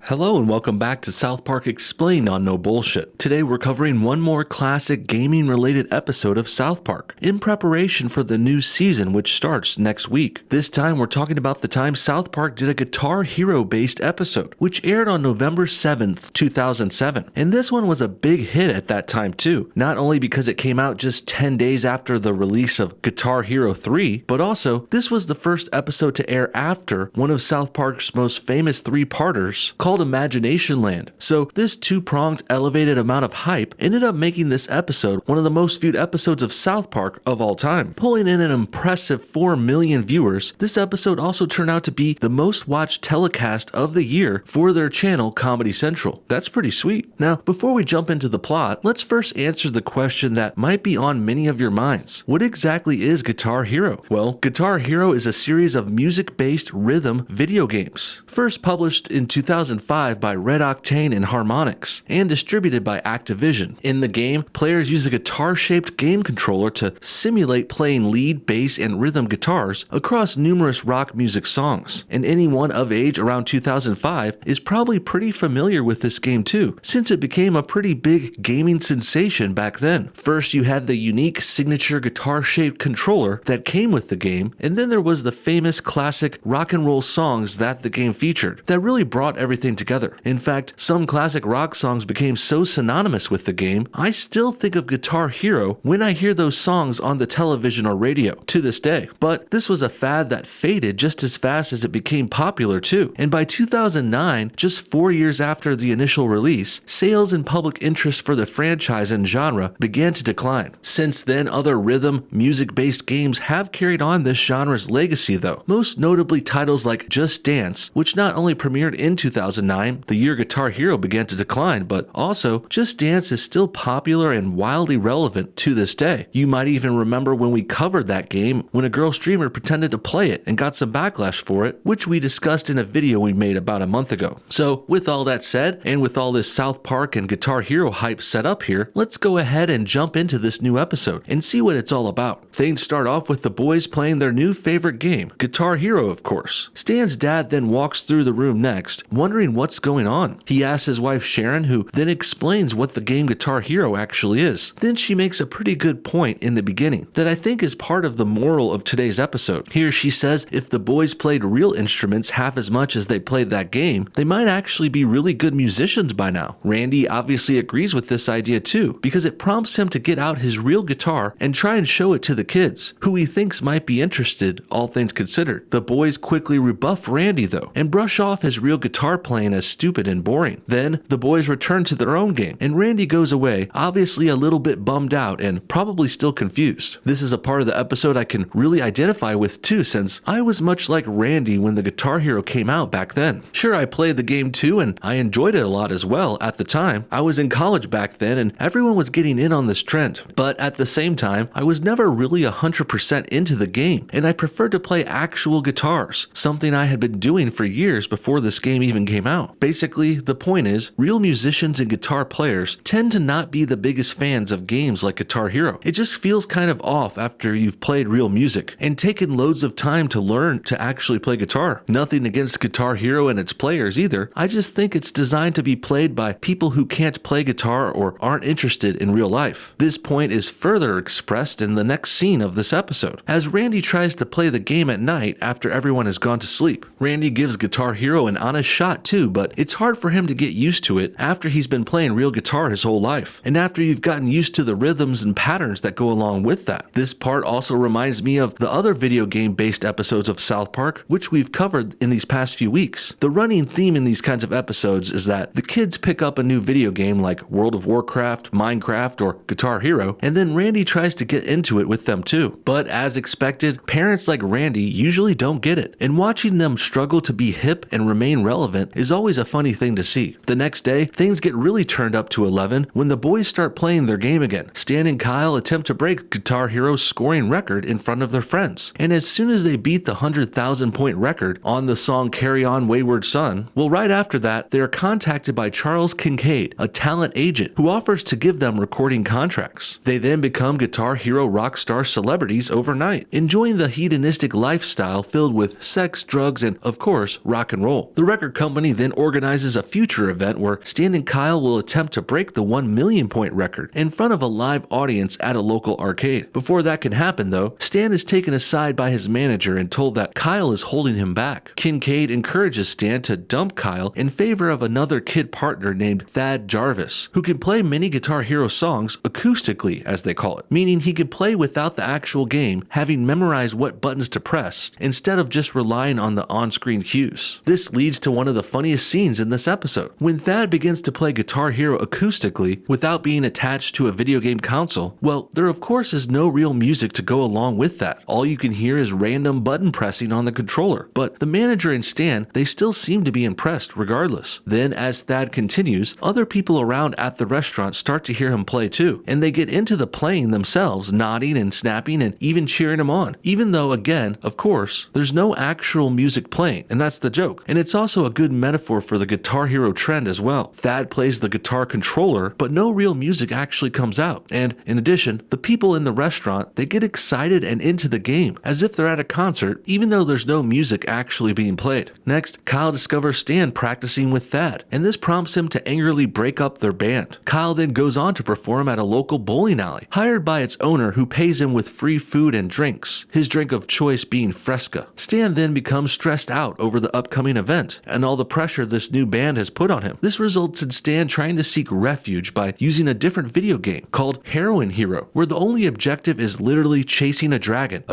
Hello and welcome back to South Park Explained on No Bullshit. Today we're covering one more classic gaming related episode of South Park in preparation for the new season which starts next week. This time we're talking about the time South Park did a Guitar Hero based episode which aired on November 7th, 2007. And this one was a big hit at that time too, not only because it came out just 10 days after the release of Guitar Hero 3, but also this was the first episode to air after one of South Park's most famous three-parters called Imagination Land. So this two-pronged elevated amount of hype ended up making this episode one of the most viewed episodes of South Park of all time. Pulling in an impressive 4 million viewers, this episode also turned out to be the most watched telecast of the year for their channel Comedy Central. That's pretty sweet. Now, before we jump into the plot, let's first answer the question that might be on many of your minds. What exactly is Guitar Hero? Well, Guitar Hero is a series of music-based rhythm video games, first published in 2005 by Red Octane and Harmonix, and distributed by Activision. In the game, players use a guitar-shaped game controller to simulate playing lead, bass, and rhythm guitars across numerous rock music songs. And anyone of age around 2005 is probably pretty familiar with this game too, since it became a pretty big gaming sensation back then. First, you had the unique signature guitar-shaped controller that came with the game, and then there was the famous classic rock and roll songs that the game featured that really brought everything together. In fact, some classic rock songs became so synonymous with the game, I still think of Guitar Hero when I hear those songs on the television or radio to this day. But this was a fad that faded just as fast as it became popular too. And by 2009, just 4 years after the initial release, sales and public interest for the franchise and genre began to decline. Since then, other rhythm, music-based games have carried on this genre's legacy though, most notably titles like Just Dance, which not only premiered in 2009, the year Guitar Hero began to decline, but also Just Dance is still popular and wildly relevant to this day. You might even remember when we covered that game when a girl streamer pretended to play it and got some backlash for it, which we discussed in a video we made about a month ago. So with all that said, and with all this South Park and Guitar Hero hype set up here, let's go ahead and jump into this new episode and see what it's all about. Things start off with the boys playing their new favorite game, Guitar Hero of course. Stan's dad then walks through the room next, wondering what's going on. He asks his wife Sharon, who then explains what the game Guitar Hero actually is. Then she makes a pretty good point in the beginning that I think is part of the moral of today's episode. Here she says if the boys played real instruments half as much as they played that game, they might actually be really good musicians by now. Randy obviously agrees with this idea too, because it prompts him to get out his real guitar and try and show it to the kids, who he thinks might be interested, all things considered. The boys quickly rebuff Randy though, and brush off his real guitar playing as stupid and boring. Then the boys return to their own game, and Randy goes away, obviously a little bit bummed out and probably still confused. This is a part of the episode I can really identify with too, since I was much like Randy when the Guitar Hero came out back then. Sure, I played the game too, and I enjoyed it a lot as well at the time. I was in college back then, and everyone was getting in on this trend. But at the same time, I was never really 100% into the game, and I preferred to play actual guitars, something I had been doing for years before this game even came out. Basically, the point is, real musicians and guitar players tend to not be the biggest fans of games like Guitar Hero. It just feels kind of off after you've played real music and taken loads of time to learn to actually play guitar. Nothing against Guitar Hero and its players either, I just think it's designed to be played by people who can't play guitar or aren't interested in real life. This point is further expressed in the next scene of this episode, as Randy tries to play the game at night after everyone has gone to sleep. Randy gives Guitar Hero an honest shot too, but it's hard for him to get used to it after he's been playing real guitar his whole life, and after you've gotten used to the rhythms and patterns that go along with that. This part also reminds me of the other video game based episodes of South Park, which we've covered in these past few weeks. The running theme in these kinds of episodes is that the kids pick up a new video game like World of Warcraft, Minecraft, or Guitar Hero, and then Randy tries to get into it with them too. But as expected, parents like Randy usually don't get it, and watching them struggle to be hip and remain relevant is always a funny thing to see. The next day, things get really turned up to 11 when the boys start playing their game again. Stan and Kyle attempt to break Guitar Hero's scoring record in front of their friends, and as soon as they beat the 100,000 point record on the song Carry On Wayward Son, well, right after that, they are contacted by Charles Kincaid, a talent agent who offers to give them recording contracts. They then become Guitar Hero rock star celebrities overnight, enjoying the hedonistic lifestyle filled with sex, drugs, and of course, rock and roll. The record company then organizes a future event where Stan and Kyle will attempt to break the 1 million point record in front of a live audience at a local arcade. Before that can happen though, Stan is taken aside by his manager and told that Kyle is holding him back. Kincaid encourages Stan to dump Kyle in favor of another kid partner named Thad Jarvis, who can play many Guitar Hero songs acoustically, as they call it, meaning he could play without the actual game, having memorized what buttons to press, instead of just relying on the on-screen cues. This leads to one of the funniest scenes in this episode. When Thad begins to play Guitar Hero acoustically without being attached to a video game console, well, there of course is no real music to go along with that. All you can hear is random button pressing on the controller, but the manager and Stan, they still seem to be impressed regardless. Then as Thad continues, other people around at the restaurant start to hear him play too, and they get into the playing themselves, nodding and snapping and even cheering him on, even though again, of course, there's no actual music playing, and that's the joke. And it's also a good metaphor for the Guitar Hero trend as well. Thad plays the guitar controller, but no real music actually comes out. And in addition, the people in the restaurant, they get excited and into the game, as if they're at a concert, even though there's no music actually being played. Next, Kyle discovers Stan practicing with Thad, and this prompts him to angrily break up their band. Kyle then goes on to perform at a local bowling alley, hired by its owner who pays him with free food and drinks, his drink of choice being Fresca. Stan then becomes stressed out over the upcoming event and all the pressure this new band has put on him. This results in Stan trying to seek refuge by using a different video game called Heroin Hero, where the only objective is literally chasing a dragon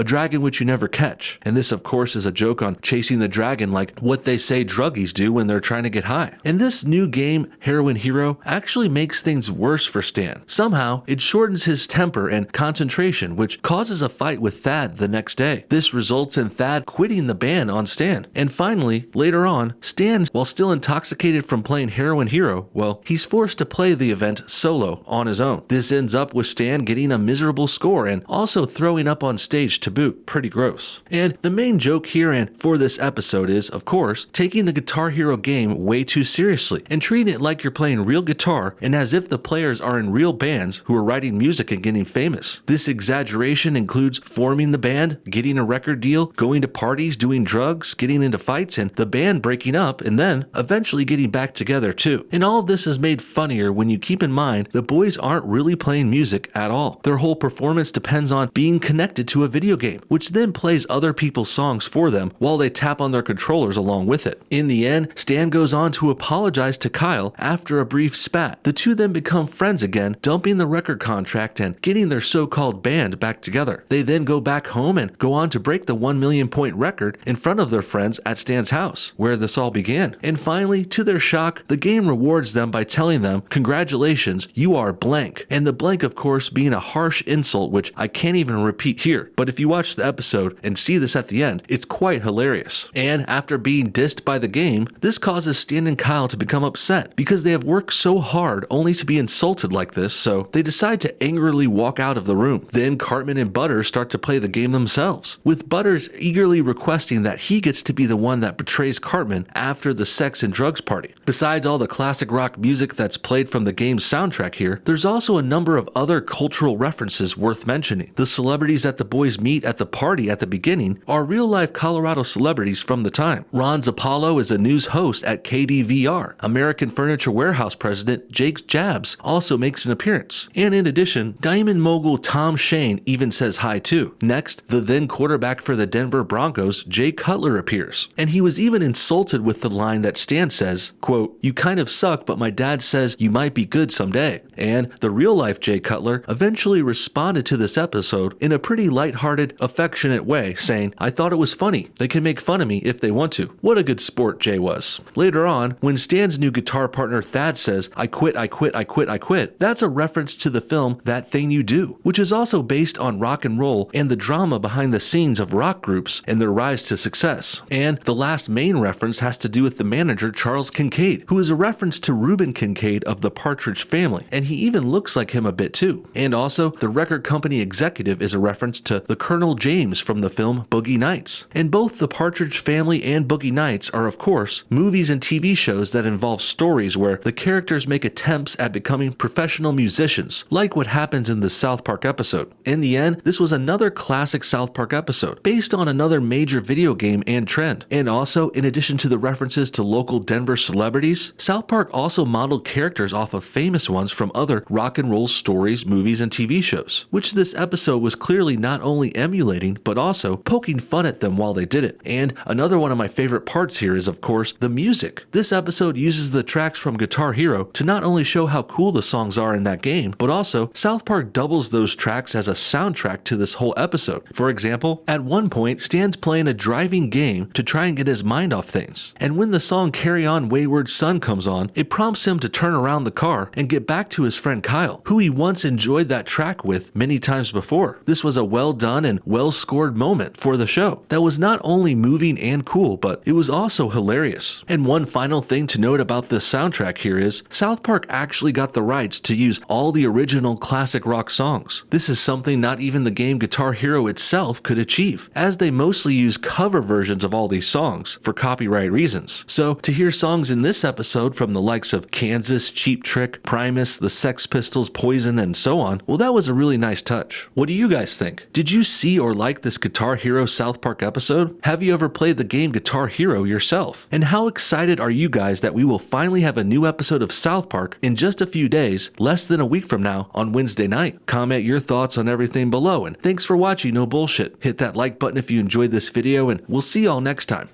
which you never catch. And this of course is a joke on chasing the dragon, like what they say druggies do when they're trying to get high. And this new game, Heroin Hero, actually makes things worse for Stan. Somehow, it shortens his temper and concentration, which causes a fight with Thad the next day. This results in Thad quitting the band on Stan. And finally, later on, Stan, while still intoxicated from playing Heroin Hero, well, he's forced to play the event solo on his own. This ends up with Stan getting a miserable score and also throwing up on stage to boot. Pretty gross. And the main joke here and for this episode is, of course, taking the Guitar Hero game way too seriously and treating it like you're playing real guitar and as if the players are in real bands who are writing music and getting famous. This exaggeration includes forming the band, getting a record deal, going to parties, doing drugs, getting into fights, and the band breaking up and then eventually getting back together too. And all of this is made funnier when you keep in mind the boys aren't really playing music at all. Their whole performance depends on being connected to a video game, which then plays other people's songs for them while they tap on their controllers along with it. In the end, Stan goes on to apologize to Kyle after a brief spat. The two then become friends again, dumping the record contract and getting their so-called band back together. They then go back home and go on to break the 1 million point record in front of their friends at Stan's house, where this all began. And finally, to their shock, the game rewards them by telling them, "Congratulations, you are blank." And the blank, of course, being a harsh insult, which I can't even repeat here. But if you watch the episode and see this at the end, it's quite hilarious. And after being dissed by the game, this causes Stan and Kyle to become upset because they have worked so hard only to be insulted like this, so they decide to angrily walk out of the room. Then Cartman and Butters start to play the game themselves, with Butters eagerly requesting that he gets to be the one that betrays Cartman after the sex and drugs party. Besides all the classic rock music that's played from the game's soundtrack here, there's also a number of other cultural references worth mentioning. The celebrities that the boys meet at the party at the beginning are real-life Colorado celebrities from the time. Ron Zappallo is a news host at KDVR. American Furniture Warehouse president Jake Jabs also makes an appearance. And in addition, diamond mogul Tom Shane even says hi too. Next, the then quarterback for the Denver Broncos, Jay Cutler, appears. And he was even insulted with the line that Stan says, quote, "You kind of suck, but my dad says you might be good someday." And the real-life Jay Cutler eventually responded to this episode in a pretty lighthearted, affectionate way, saying, "I thought it was funny. They can make fun of me if they want to." What a good sport Jay was. Later on, when Stan's new guitar partner Thad says, "I quit, I quit, I quit, I quit," that's a reference to the film That Thing You Do, which is also based on rock and roll and the drama behind the scenes of rock groups and their rise to success. And the last main reference has to do with the manager Charles Kincaid, who is a reference to Reuben Kincaid of the Partridge Family, and he even looks like him a bit too. And also, the record company executive is a reference to the Colonel James from the film Boogie Nights. And both the Partridge Family and Boogie Nights are, of course, movies and TV shows that involve stories where the characters make attempts at becoming professional musicians, like what happens in the South Park episode. In the end, this was another classic South Park episode, based on another major video game and trend. And also, in addition to the references to local Denver celebrities, South Park also modeled characters off of famous ones from other rock and roll stories, movies, and TV shows, which this episode was clearly not only emulating, but also poking fun at them while they did it. And another one of my favorite parts here is, of course, the music. This episode uses the tracks from Guitar Hero to not only show how cool the songs are in that game, but also South Park doubles those tracks as a soundtrack to this whole episode. For example, at one point, Stan's playing a driving game to try and get his mind off things. And when the song Carry On Wayward Son comes on, it prompts him to turn around the car and get back to his friend Kyle, who he once enjoyed that track with many times before. This was a well done and well scored moment for the show that was not only moving and cool, but it was also hilarious. And one final thing to note about this soundtrack here is South Park actually got the rights to use all the original classic rock songs. This is something not even the game Guitar Hero itself could achieve, as they mostly use cover versions of all these songs for copyright reasons. So to hear songs in this episode from the likes of Kansas, Cheap Trick, Primus, the Sex Pistols, Poison, and so on, well, that was a really nice touch. What do you guys think? Did you see or like this Guitar Hero South Park episode? Have you ever played the game Guitar Hero yourself? And how excited are you guys that we will finally have a new episode of South Park in just a few days, less than a week from now on Wednesday night? Comment your thoughts on everything below, and thanks for watching No Bullshit. Hit that like button if you enjoyed this video, and we'll see y'all next time.